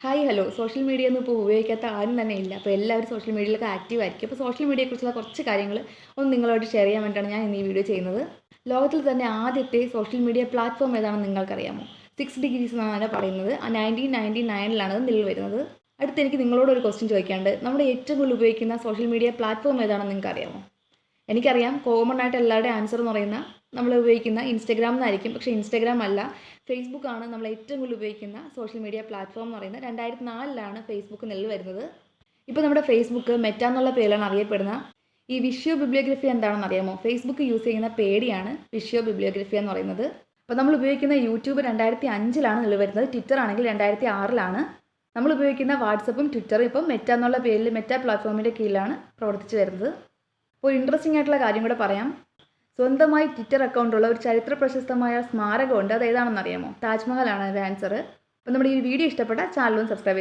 Hi hello social media ഒന്നും ഇപ്പോൾ ഉപയോഗിക്കാത്ത ആരും തന്നെ ഇല്ല. അപ്പോൾ എല്ലാവരും സോഷ്യൽ മീഡിയയിലൊക്കെ ആക്റ്റീവ് ആയിരിക്കും. അപ്പോൾ സോഷ്യൽ മീഡിയയെക്കുറിച്ചുള്ള കുറച്ച് കാര്യങ്ങൾ ഒന്ന് നിങ്ങളോട് ഷെയർ ചെയ്യാൻ വേണ്ടിയിട്ടാണ് ഞാൻ ഇന്ന് ഈ വീഡിയോ ചെയ്യുന്നത്. ലോകത്തിൽ തന്നെ ആദ്യത്തെ സോഷ്യൽ മീഡിയ പ്ലാറ്റ്ഫോം ഏതാണെന്ന് നിങ്ങൾക്കറിയാമോ? 6 ഡിഗ്രീസ് എന്നാണ് പറയുന്നത്. 1999 അത് നിലവിൽ വരുന്നത്. അടുത്ത് എനിക്ക് നിങ്ങളോട് ഒരു ക്വസ്റ്റ്യൻ ചോദിക്കാണ്ട്, നമ്മുടെ ഏറ്റവും കൂടുതൽ ഉപയോഗിക്കുന്ന സോഷ്യൽ മീഡിയ പ്ലാറ്റ്ഫോം ഏതാണെന്ന് നിങ്ങൾക്കറിയാമോ? എനിക്കറിയാം കോമൺ ആയിട്ട് എല്ലാവരുടെയും ആൻസർ എന്ന് പറയുന്ന നമ്മൾ ഉപയോഗിക്കുന്ന ഇൻസ്റ്റഗ്രാം എന്നായിരിക്കും. പക്ഷേ ഇൻസ്റ്റഗ്രാം അല്ല, ഫേസ്ബുക്കാണ് നമ്മൾ ഏറ്റവും കൂടുതൽ ഉപയോഗിക്കുന്ന സോഷ്യൽ മീഡിയ പ്ലാറ്റ്ഫോം എന്ന് പറയുന്നത്. 2004 ഫേസ്ബുക്ക് നിലവിൽ വരുന്നത്. ഇപ്പോൾ നമ്മുടെ ഫേസ്ബുക്ക് മെറ്റ എന്നുള്ള പേരിലാണ് അറിയപ്പെടുന്നത്. ഈ വിഷ്യോ ബിബ്ലിയോഗ്രഫി എന്താണെന്ന് അറിയാമോ? ഫേസ്ബുക്ക് യൂസ് ചെയ്യുന്ന പേടിയാണ് വിഷ്യോ ബിബ്ലിയോഗ്രഫി എന്ന് പറയുന്നത്. അപ്പോൾ നമ്മൾ ഉപയോഗിക്കുന്ന യൂട്യൂബ് 2005 നിലവിൽ വരുന്നത്. ട്വിറ്റർ ആണെങ്കിൽ 2006 നമ്മൾ ഉപയോഗിക്കുന്ന വാട്സപ്പും ട്വിറ്ററും ഇപ്പം മെറ്റ എന്നുള്ള പേരിൽ മെറ്റ പ്ലാറ്റ്ഫോമിൻ്റെ കീഴിലാണ് പ്രവർത്തിച്ചു വരുന്നത്. ഒരു ഇൻട്രസ്റ്റിംഗ് ആയിട്ടുള്ള കാര്യം കൂടെ പറയാം. സ്വന്തമായി ട്വിറ്റർ അക്കൗണ്ടുള്ള ഒരു ചരിത്ര പ്രശസ്തമായ സ്മാരകമുണ്ട്. അത് ഏതാണെന്ന് അറിയാമോ? താജ്മഹലാണ് അതിൻ്റെ ആൻസർ. അപ്പോൾ നമ്മുടെ ഈ വീഡിയോ ഇഷ്ടപ്പെട്ട ചാനലും സബ്സ്ക്രൈബ്